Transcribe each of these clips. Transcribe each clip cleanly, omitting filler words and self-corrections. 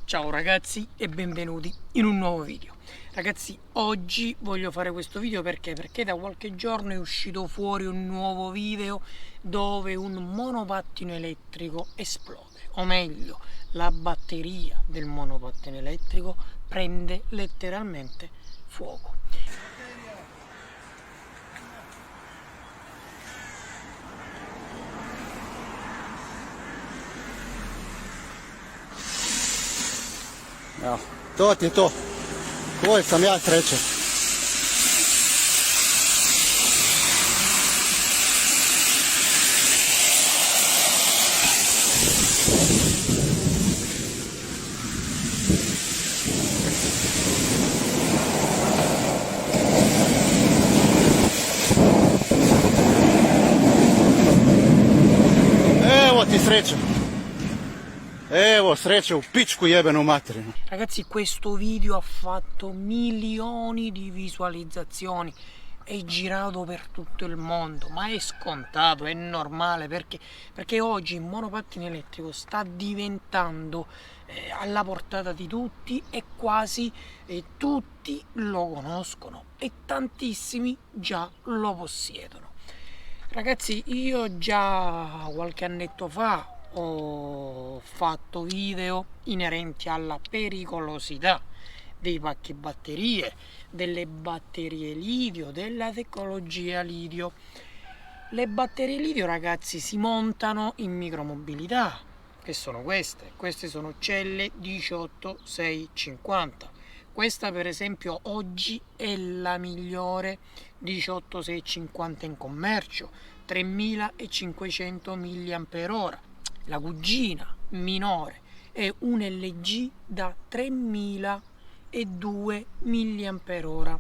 Ciao ragazzi e benvenuti in un nuovo video. Ragazzi, oggi voglio fare questo video perché da qualche giorno è uscito fuori un nuovo video dove un monopattino elettrico esplode, o meglio, la batteria del monopattino elettrico prende letteralmente fuoco. Evo, to ti je to. Koji sam ja srećan. Evo ti sreća. Evo sreće u pičku jebenu materinu. Ragazzi, questo video ha fatto milioni di visualizzazioni, è girato per tutto il mondo, ma è scontato, è normale, perché oggi il monopattino elettrico sta diventando alla portata di tutti e quasi tutti lo conoscono e tantissimi già lo possiedono. Ragazzi, io già qualche annetto fa ho fatto video inerenti alla pericolosità dei pacchi batterie, delle batterie lidio, della tecnologia lidio. Le batterie lidio, ragazzi, si montano in micromobilità, che sono queste sono celle 18650. Questa per esempio oggi è la migliore 18650 in commercio, 3500 mAh. La cugina minore è un LG da 3002 mAh.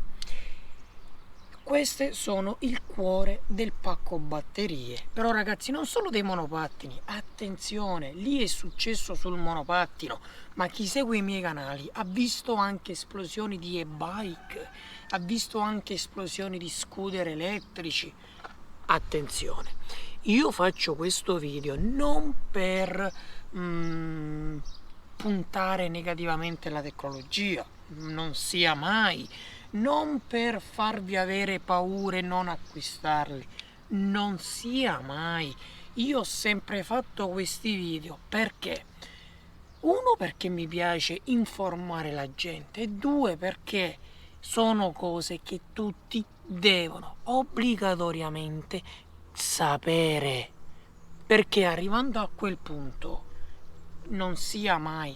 Queste sono il cuore del pacco batterie. Però ragazzi, non solo dei monopattini, attenzione, lì è successo sul monopattino, ma chi segue i miei canali ha visto anche esplosioni di e-bike, ha visto anche esplosioni di scooter elettrici. Attenzione, io faccio questo video non per puntare negativamente la tecnologia, non sia mai, non per farvi avere paura e non acquistarli, non sia mai. Io ho sempre fatto questi video perché? Uno, perché mi piace informare la gente, e due, perché sono cose che tutti devono obbligatoriamente sapere, perché arrivando a quel punto non sia mai,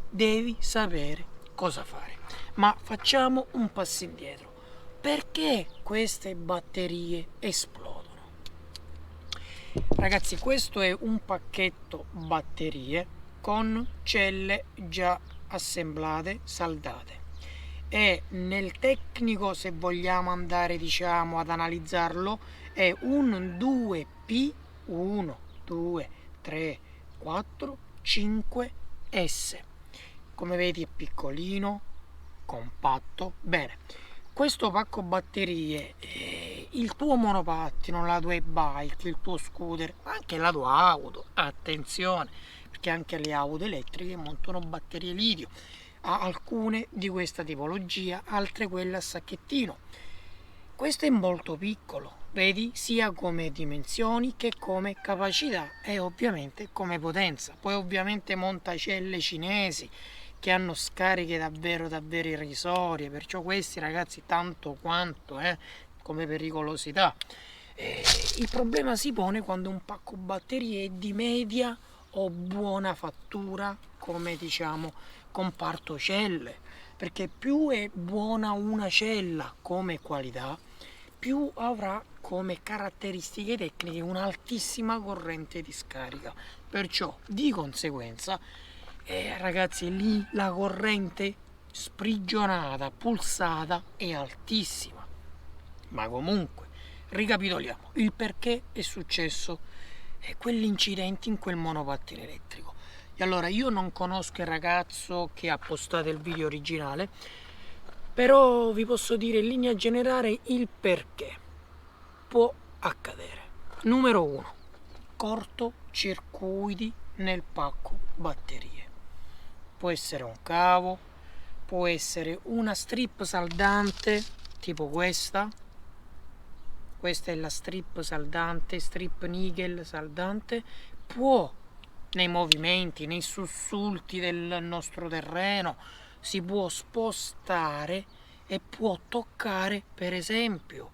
devi sapere cosa fare. Ma facciamo un passo indietro. Perché queste batterie esplodono? Ragazzi, questo è un pacchetto batterie con celle già assemblate, saldate, e nel tecnico, se vogliamo andare diciamo ad analizzarlo, è un 2P 1 2 3 4 5 S. Come vedi è piccolino, compatto. Bene, questo pacco batterie, il tuo monopattino, la tua e-bike, il tuo scooter, anche la tua auto, attenzione, perché anche le auto elettriche montano batterie lidio, alcune di questa tipologia, altre quelle a sacchettino. Questo è molto piccolo, vedi, sia come dimensioni che come capacità e ovviamente come potenza. Poi ovviamente monta celle cinesi che hanno scariche davvero irrisorie, perciò questi ragazzi tanto quanto come pericolosità. Il problema si pone quando un pacco batterie è di media o buona fattura, come diciamo comparto celle, perché più è buona una cella come qualità, più avrà come caratteristiche tecniche un'altissima corrente di scarica. Perciò di conseguenza ragazzi, lì la corrente sprigionata, pulsata è altissima. Ma comunque ricapitoliamo il perché è successo quell'incidente in quel monopattino elettrico. E allora, io non conosco il ragazzo che ha postato il video originale, però vi posso dire in linea generale il perché può accadere. Numero 1, cortocircuiti nel pacco batterie. Può essere un cavo, può essere una strip saldante tipo questa è la strip saldante, strip nickel saldante, può nei movimenti, nei sussulti del nostro terreno si può spostare e può toccare per esempio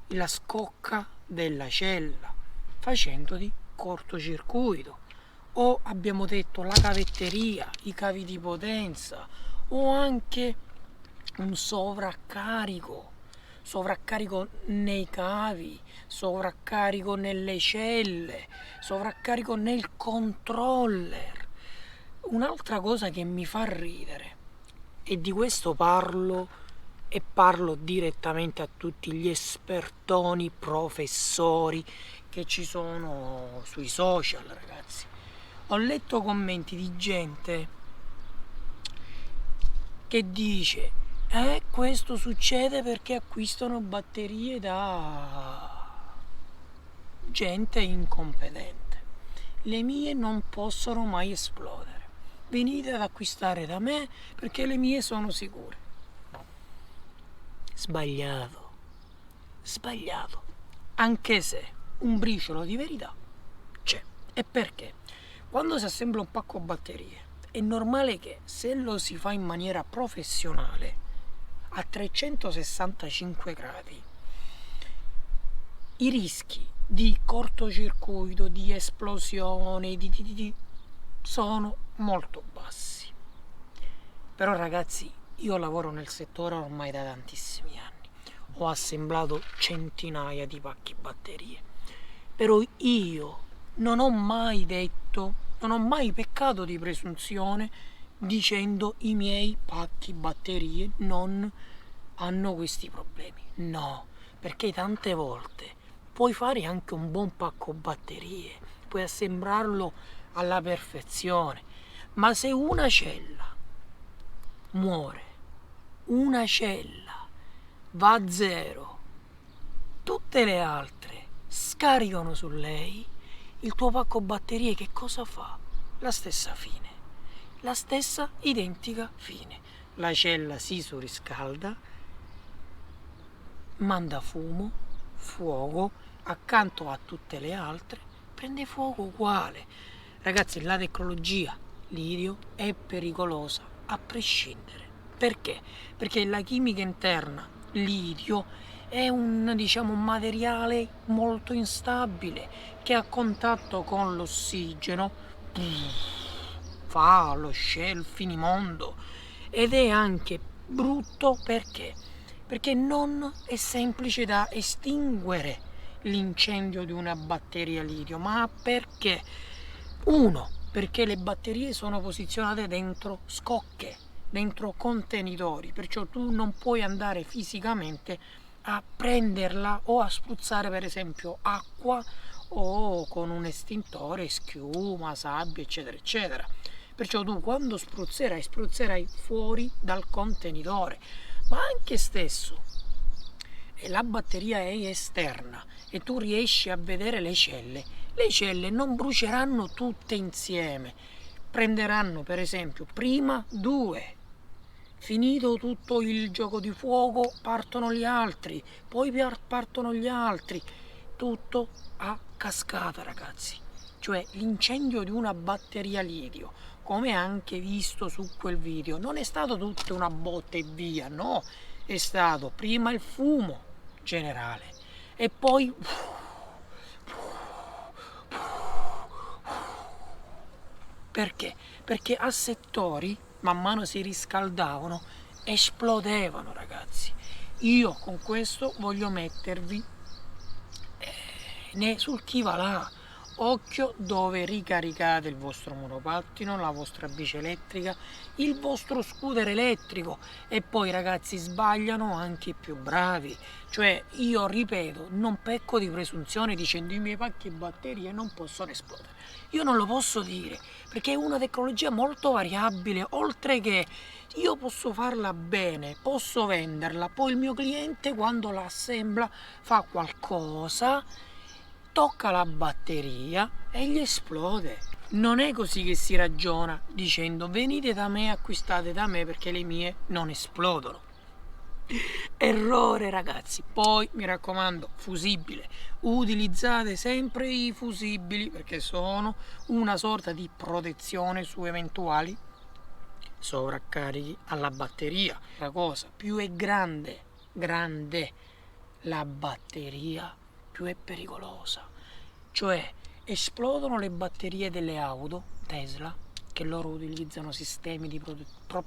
la scocca della cella facendoti cortocircuito, o abbiamo detto la cavetteria, i cavi di potenza, o anche un sovraccarico nei cavi, sovraccarico nelle celle, sovraccarico nel controller. Un'altra cosa che mi fa ridere, e di questo parlo e parlo direttamente a tutti gli espertoni, professori che ci sono sui social, ragazzi. Ho letto commenti di gente che dice questo succede perché acquistano batterie da gente incompetente. Le mie non possono mai esplodere. Venite ad acquistare da me perché le mie sono sicure. Sbagliato. Anche se un briciolo di verità c'è. E perché? Quando si assembla un pacco batterie è normale che se lo si fa in maniera professionale a 365 gradi i rischi di cortocircuito, di esplosione, sono molto bassi. Però ragazzi, io lavoro nel settore ormai da tantissimi anni, ho assemblato centinaia di pacchi batterie, però io non ho mai peccato di presunzione dicendo i miei pacchi batterie non hanno questi problemi. No, perché tante volte puoi fare anche un buon pacco batterie, puoi assemblarlo alla perfezione, ma se una cella muore, una cella va a zero, tutte le altre scaricano su lei, il tuo pacco batterie che cosa fa? La stessa fine, la stessa identica fine. La cella si surriscalda, manda fumo, fuoco, accanto a tutte le altre, prende fuoco uguale. Ragazzi, la tecnologia lidio è pericolosa a prescindere. Perché? Perché la chimica interna lidio è un materiale molto instabile che a contatto con l'ossigeno fa lo shell finimondo, ed è anche brutto perché non è semplice da estinguere l'incendio di una batteria lidio, ma perché le batterie sono posizionate dentro scocche, dentro contenitori, perciò tu non puoi andare fisicamente a prenderla o a spruzzare per esempio acqua o con un estintore, schiuma, sabbia, eccetera eccetera. Perciò tu quando spruzzerai fuori dal contenitore, ma anche stesso e la batteria è esterna e tu riesci a vedere le celle non bruceranno tutte insieme, prenderanno per esempio prima due, finito tutto il gioco di fuoco partono gli altri, poi partono gli altri, tutto a cascata, ragazzi. Cioè l'incendio di una batteria lidio, come anche visto su quel video, non è stato tutta una botta e via, no, è stato prima il fumo generale e poi perché? Perché a settori man mano si riscaldavano, esplodevano, ragazzi. Io con questo voglio mettervi sul chi va là. Occhio dove ricaricate il vostro monopattino, la vostra bici elettrica, il vostro scooter elettrico. E poi ragazzi, sbagliano anche i più bravi. Cioè io ripeto, non pecco di presunzione dicendo i miei pacchi e batterie non possono esplodere. Io non lo posso dire perché è una tecnologia molto variabile, oltre che io posso farla bene, posso venderla, poi il mio cliente quando la assembla fa qualcosa, tocca la batteria e gli esplode. Non è così che si ragiona dicendo venite da me, acquistate da me perché le mie non esplodono. Errore ragazzi. Poi mi raccomando, fusibile, utilizzate sempre i fusibili perché sono una sorta di protezione su eventuali sovraccarichi alla batteria. La cosa, più è grande la batteria, più è pericolosa. Cioè esplodono le batterie delle auto Tesla, che loro utilizzano sistemi di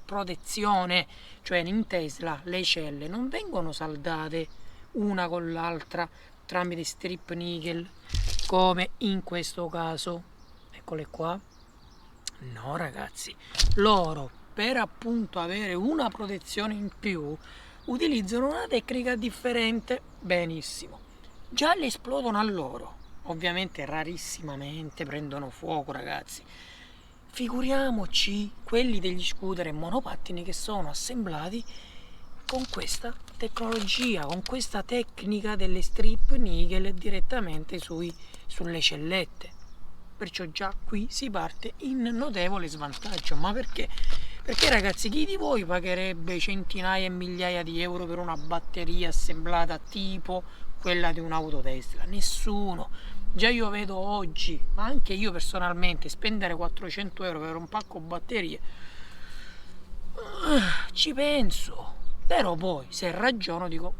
protezione, cioè in Tesla le celle non vengono saldate una con l'altra tramite strip nickel come in questo caso, eccole qua. No ragazzi, loro per appunto avere una protezione in più utilizzano una tecnica differente. Benissimo, già le esplodono a loro, ovviamente rarissimamente prendono fuoco ragazzi, figuriamoci quelli degli scooter e monopattini che sono assemblati con questa tecnologia, con questa tecnica delle strip nickel direttamente sulle cellette. Perciò già qui si parte in notevole svantaggio. Ma perché? Perché ragazzi, chi di voi pagherebbe centinaia e migliaia di euro per una batteria assemblata tipo quella di un'auto Tesla? Nessuno. Già io vedo oggi, ma anche io personalmente, spendere 400 euro per un pacco batterie, ci penso. Però poi se ragiono dico,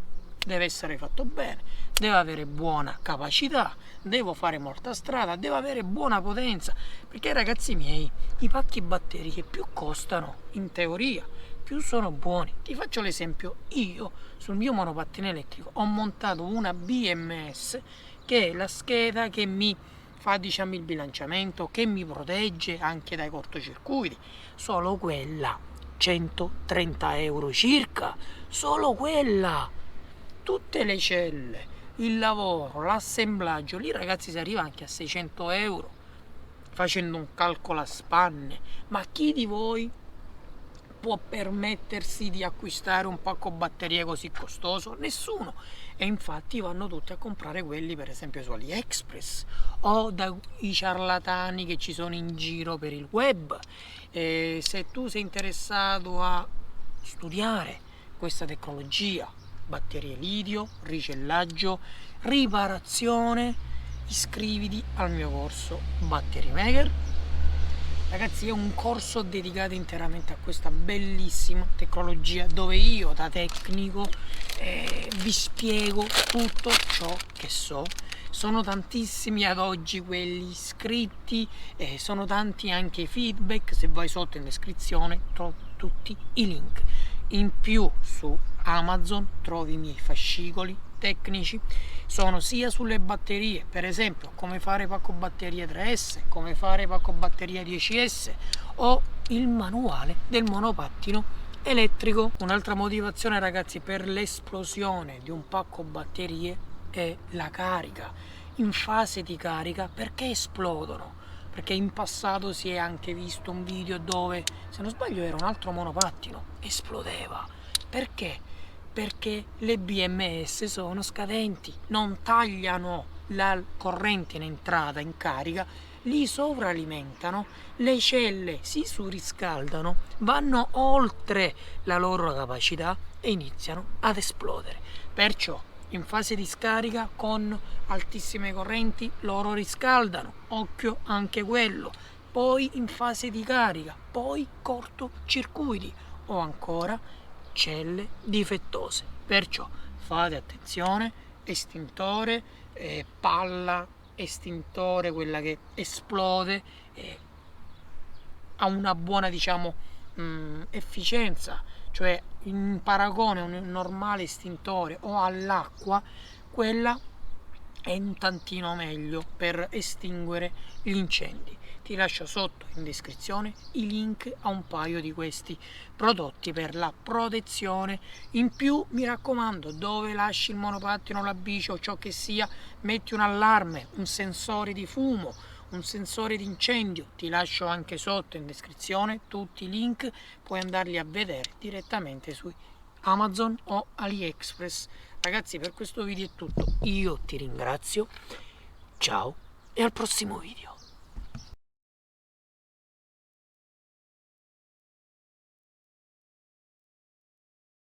deve essere fatto bene, deve avere buona capacità, devo fare molta strada, deve avere buona potenza, perché ragazzi miei, i pacchi batterie più costano in teoria, più sono buoni. Ti faccio l'esempio, io sul mio monopattino elettrico ho montato una BMS, che è la scheda che mi fa diciamo il bilanciamento, che mi protegge anche dai cortocircuiti. Solo quella 130 euro circa, solo quella. Tutte le celle, il lavoro, l'assemblaggio, lì ragazzi si arriva anche a 600 euro facendo un calcolo a spanne. Ma chi di voi può permettersi di acquistare un pacco batterie così costoso? Nessuno. E infatti vanno tutti a comprare quelli per esempio su AliExpress o dai ciarlatani che ci sono in giro per il web. Se tu sei interessato a studiare questa tecnologia, batterie lidio, ricellaggio, riparazione, iscriviti al mio corso Battery Maker. Ragazzi, è un corso dedicato interamente a questa bellissima tecnologia dove io da tecnico vi spiego tutto ciò che so. Sono tantissimi ad oggi quelli iscritti, sono tanti anche i feedback. Se vai sotto in descrizione trovi tutti i link. In più su Amazon trovi i miei fascicoli tecnici, sono sia sulle batterie, per esempio come fare pacco batterie 3S, come fare pacco batteria 10S o il manuale del monopattino elettrico. Un'altra motivazione ragazzi per l'esplosione di un pacco batterie è la carica. In fase di carica perché esplodono? Perché in passato si è anche visto un video dove, se non sbaglio era un altro monopattino, esplodeva. Perché? Perché le BMS sono scadenti, non tagliano la corrente in entrata, in carica, li sovralimentano, le celle si surriscaldano, vanno oltre la loro capacità e iniziano ad esplodere. Perciò in fase di scarica con altissime correnti loro riscaldano, occhio anche quello. Poi in fase di carica, poi cortocircuiti o ancora celle difettose. Perciò fate attenzione, estintore, palla estintore, quella che esplode, ha una buona diciamo efficienza, cioè in paragone a un normale estintore o all'acqua, quella è un tantino meglio per estinguere gli incendi. Ti lascio sotto in descrizione i link a un paio di questi prodotti per la protezione. In più mi raccomando, dove lasci il monopattino, la bici o ciò che sia, metti un allarme, un sensore di fumo, un sensore di incendio. Ti lascio anche sotto in descrizione tutti i link, puoi andarli a vedere direttamente su Amazon o AliExpress. Ragazzi, per questo video è tutto, io ti ringrazio, ciao e al prossimo video.